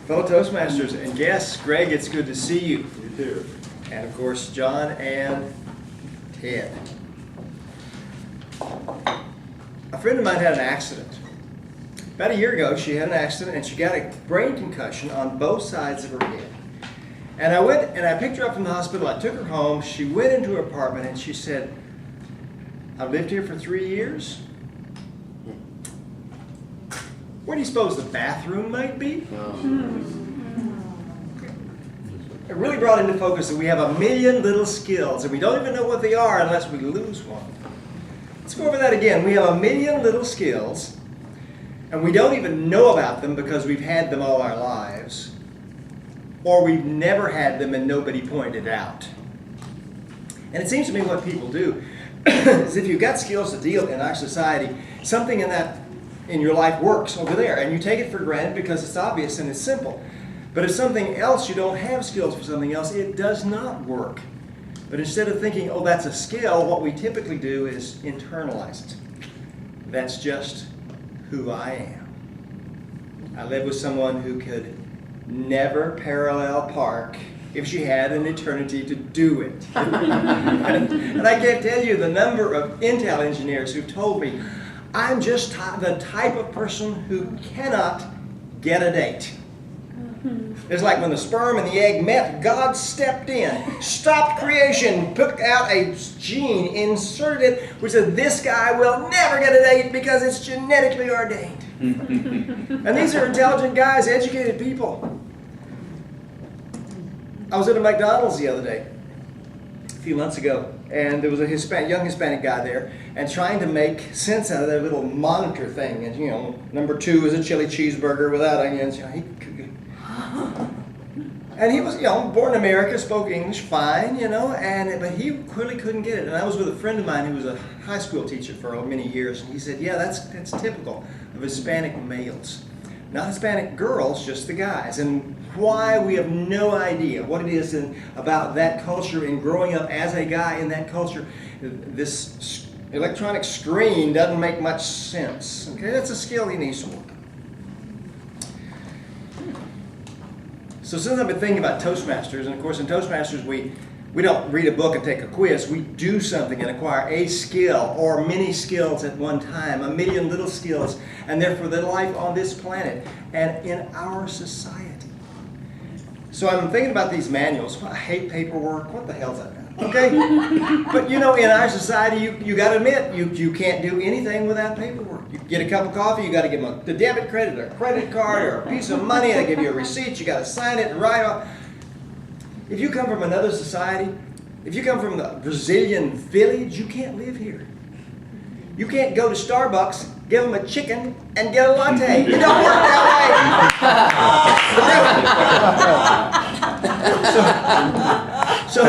Fellow Toastmasters and guests, Greg, it's good to see you. You too. And of course, John and Ted. A friend of mine had an accident. About a year ago, she had an accident and she got a brain concussion on both sides of her head. And I went and I picked her up from the hospital. I took her home. She went into her apartment and she said, "I've lived here for 3 years. Where do you suppose the bathroom might be?" It really brought into focus that we have a million little skills and we don't even know what they are unless we lose one. Let's go over that again. We have a million little skills and we don't even know about them because we've had them all our lives, or we've never had them and nobody pointed out. And it seems to me what people do is if you've got skills to deal in our society, something in your life works over there and you take it for granted because it's obvious and it's simple. But if something else, you don't have skills for something else, it does not work. But instead of thinking, oh, that's a skill, what we typically do is internalize it. That's just who I am. I live with someone who could never parallel park if she had an eternity to do it. And I can't tell you the number of Intel engineers who've told me, I'm just the type of person who cannot get a date. It's like when the sperm and the egg met, God stepped in, stopped creation, took out a gene, inserted it, which said this guy will never get a date because it's genetically ordained. And these are intelligent guys, educated people. I was at a McDonald's the other day, a few months ago, and there was a young Hispanic guy there, and trying to make sense out of their little monitor thing. And you know, number 2 is a chili cheeseburger without onions. You know, and he was, you know, born in America, spoke English fine, you know, but he clearly couldn't get it. And I was with a friend of mine who was a high school teacher for many years, and he said, yeah, that's typical of Hispanic males. Not Hispanic girls, just the guys. And why, we have no idea what it is about that culture and growing up as a guy in that culture. This electronic screen doesn't make much sense. Okay, that's a skill he needs to work. So since I've been thinking about Toastmasters, and of course in Toastmasters we don't read a book and take a quiz. We do something and acquire a skill or many skills at one time, a million little skills, and therefore the life on this planet and in our society. So I'm thinking about these manuals. I hate paperwork. What the hell's that? Okay? But you know, in our society, you got to admit, you can't do anything without paperwork. You get a cup of coffee, you got to give them the debit credit or a credit card or a piece of money, and they give you a receipt, you got to sign it and write off. If you come from another society, if you come from the Brazilian village, you can't live here. You can't go to Starbucks, give them a chicken, and get a latte. It don't work that way. So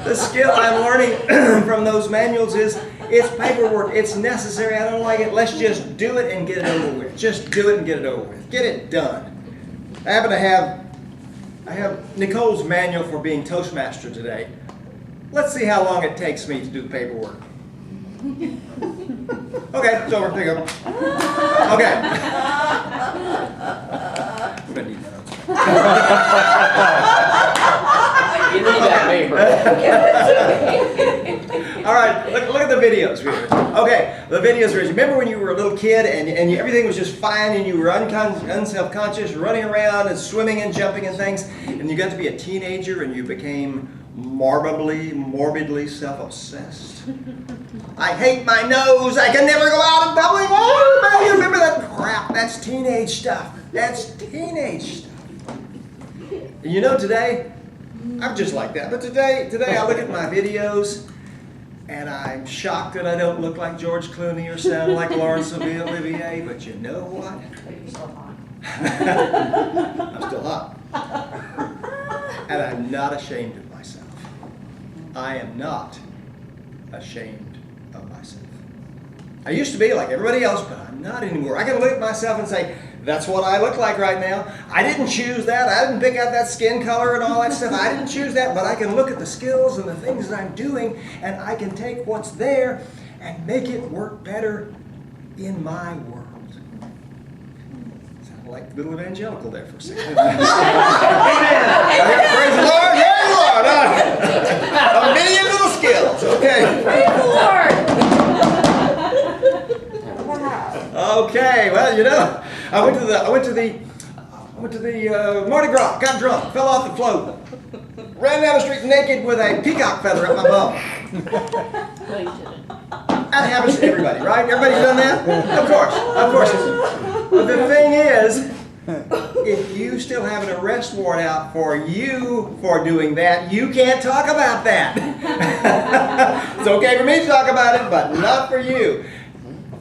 the skill I'm learning from those manuals is it's paperwork. It's necessary. I don't like it. Let's just do it and get it over with. Just do it and get it over with. Get it done. I happen to have Nicole's manual for being Toastmaster today. Let's see how long it takes me to do the paperwork. Okay, it's over. There you go. Okay. I'm gonna need that. You need that paper. All right, look at the videos. Okay, the videos. Remember when you were a little kid and everything was just fine and you were unself-conscious, running around and swimming and jumping and things, and you got to be a teenager and you became morbidly self-obsessed. I hate my nose. I can never go out in public. Oh, man, you remember that crap? That's teenage stuff. That's teenage stuff. And you know, today, I'm just like that. But today I look at my videos and I'm shocked that I don't look like George Clooney or sound like Laurence Olivier. But you know what? You're still hot. I'm still hot. And I'm not ashamed of myself. I am not ashamed of myself. I used to be like everybody else, but I'm not anymore. I can look at myself and say, that's what I look like right now. I didn't choose that. I didn't pick out that skin color and all that stuff. I didn't choose that, but I can look at the skills and the things that I'm doing, and I can take what's there and make it work better in my world. like the little evangelical there for a second. Amen. Praise the Lord. There you are. A million little skills. Okay. Praise the Lord. Okay. Well, you know, I went to the Mardi Gras. Got drunk. Fell off the float. Ran down the street naked with a peacock feather up my bum. No, you didn't. That happens to everybody, right? Everybody's done that? Of course. But the thing is, if you still have an arrest warrant out for you for doing that, you can't talk about that. It's okay for me to talk about it, but not for you.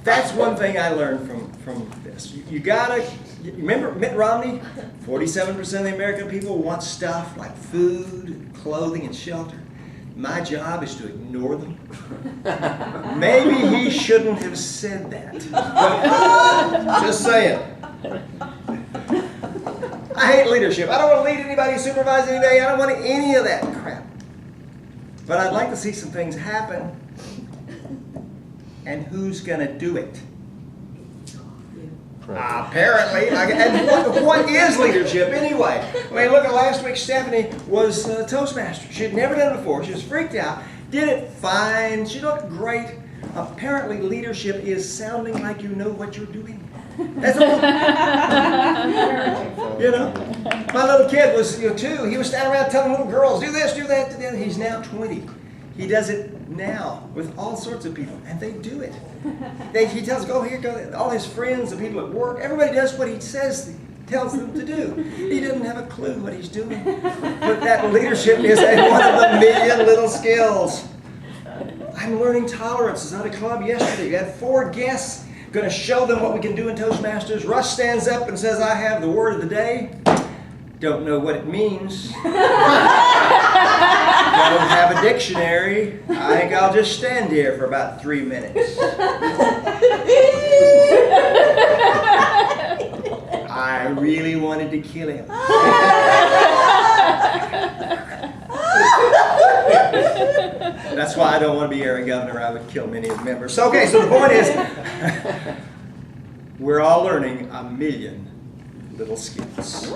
That's one thing I learned from this. You gotta, remember Mitt Romney? 47% of the American people want stuff like food, clothing, and shelter. My job is to ignore them. Maybe he shouldn't have said that. Just saying. I hate leadership. I don't want to lead anybody, supervise anybody. I don't want any of that crap. But I'd like to see some things happen. And who's going to do it? Apparently. And what is leadership anyway? I mean, look at last week. Stephanie was a Toastmaster. She had never done it before. She was freaked out. Did it fine. She looked great. Apparently, leadership is sounding like you know what you're doing. That's all. You know, my little kid was 2. He was standing around telling little girls, do this, do that, do that. He's now 20. He does it now with all sorts of people, and they do it. He tells, go here, go there. All his friends, the people at work, everybody does what he tells them to do. He doesn't have a clue what he's doing. But that leadership is one of the million little skills. I'm learning tolerance. I was at a club yesterday. We had 4 guests. Going to show them what we can do in Toastmasters. Russ stands up and says, I have the word of the day. Don't know what it means. Don't have a dictionary. I think I'll just stand here for about 3 minutes. I really wanted to kill him. That's why I don't want to be area governor. I would kill many of the members. Okay, so the point is, we're all learning a million little skills.